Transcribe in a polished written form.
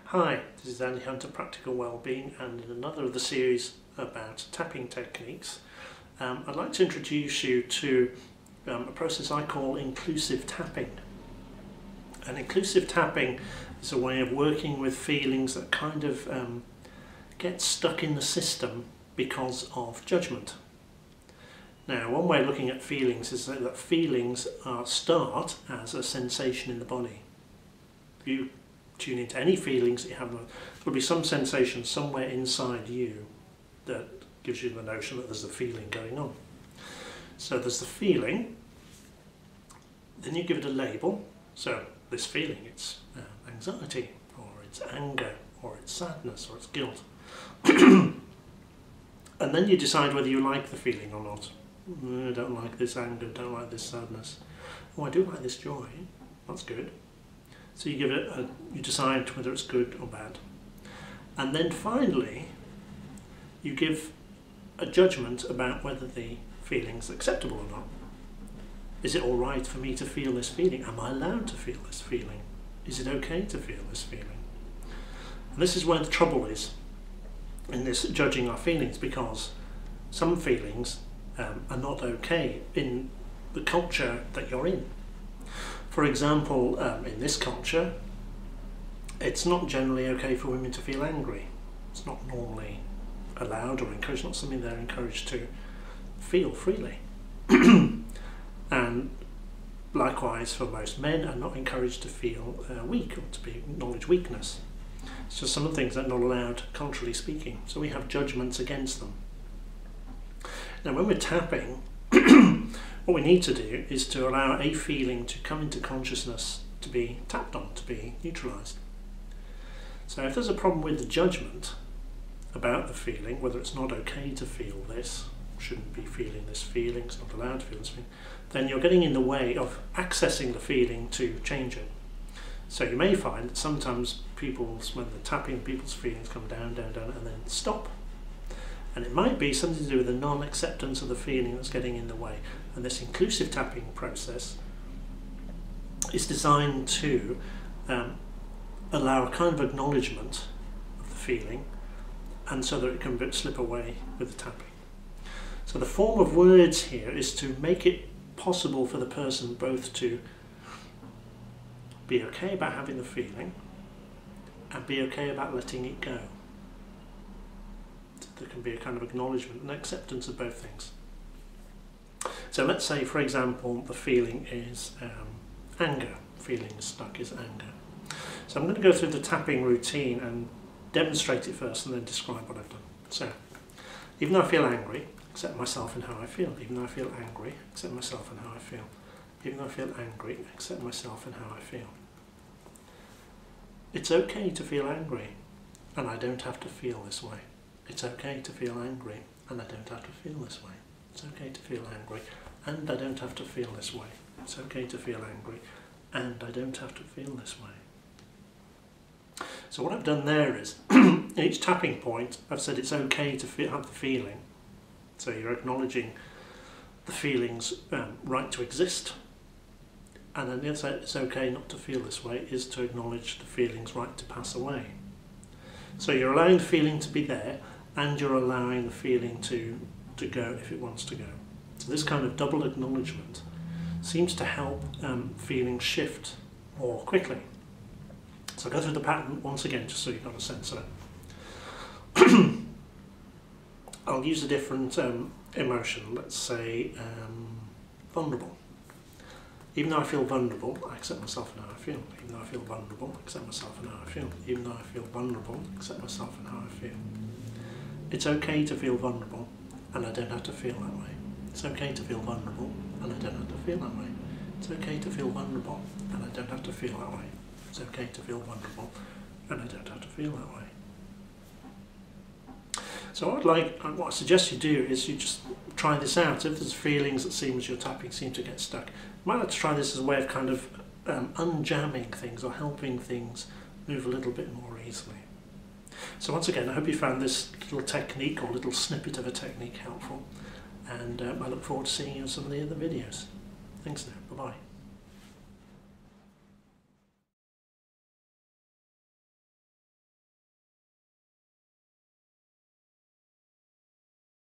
Hi, this is Andy Hunter, Practical Wellbeing, and in another of the series about tapping techniques, I'd like to introduce you to a process I call inclusive tapping. And inclusive tapping is a way of working with feelings that kind of get stuck in the system because of judgment. Now, one way of looking at feelings is that feelings start as a sensation in the body. If you tune into any feelings that you have, there will be some sensation somewhere inside you that gives you the notion that there's a feeling going on. So there's the feeling, then you give it a label. So this feeling, it's anxiety, or it's anger, or it's sadness, or it's guilt. And then you decide whether you like the feeling or not. I don't like this anger, don't like this sadness. Oh, I do like this joy. That's good. So you give it you decide whether it's good or bad. And then finally, you give a judgment about whether the feeling's acceptable or not. Is it all right for me to feel this feeling? Am I allowed to feel this feeling? Is it okay to feel this feeling? And this is where the trouble is in this judging our feelings, because some feelings are not okay in the culture that you're in. For example, in this culture, it's not generally okay for women to feel angry. It's not normally allowed or encouraged, not something they're encouraged to feel freely. And likewise, for most men, are not encouraged to feel weak or to acknowledge weakness. It's just some of the things that are not allowed, culturally speaking. So we have judgments against them. Now, when we're tapping, what we need to do is to allow a feeling to come into consciousness, to be tapped on, to be neutralised. So if there's a problem with the judgment about the feeling, whether it's not okay to feel this, shouldn't be feeling this feeling, it's not allowed to feel this feeling, then you're getting in the way of accessing the feeling to change it. So you may find that sometimes when they're tapping, people's feelings come down, down, down, and then stop. And it might be something to do with the non-acceptance of the feeling that's getting in the way. And this inclusive tapping process is designed to allow a kind of acknowledgement of the feeling, and so that it can slip away with the tapping. So the form of words here is to make it possible for the person both to be okay about having the feeling and be okay about letting it go. There can be a kind of acknowledgement and acceptance of both things. So let's say, for example, the feeling is anger. Feeling stuck is anger. So I'm going to go through the tapping routine and demonstrate it first and then describe what I've done. So, even though I feel angry, accept myself and how I feel. Even though I feel angry, accept myself and how I feel. Even though I feel angry, accept myself and how I feel. It's okay to feel angry, and I don't have to feel this way. It's okay to feel angry, and I don't have to feel this way. It's okay to feel angry, and I don't have to feel this way. It's okay to feel angry, and I don't have to feel this way. So what I've done there is, each tapping point, I've said it's okay to have the feeling. So you're acknowledging the feeling's right to exist. And then the other side, it's okay not to feel this way, is to acknowledge the feeling's right to pass away. So you're allowing the feeling to be there, and you're allowing the feeling to go if it wants to go. So this kind of double acknowledgement seems to help feelings shift more quickly. So I'll go through the pattern once again, just so you've got a sense of it. I'll use a different emotion, let's say vulnerable. Even though I feel vulnerable, I accept myself and how I feel. Even though I feel vulnerable, I accept myself and how I feel. Even though I feel vulnerable, I accept myself and how I feel. It's okay to feel vulnerable, and I don't have to feel that way. It's okay to feel vulnerable, and I don't have to feel that way. It's okay to feel vulnerable, and I don't have to feel that way. It's okay to feel vulnerable, and I don't have to feel that way. So what I suggest you do is you just try this out. If there's feelings that your tapping seems to get stuck, you might like to try this as a way of kind of unjamming things or helping things move a little bit more easily. So once again, I hope you found this little technique or little snippet of a technique helpful, and I look forward to seeing you in some of the other videos. Thanks now, bye bye.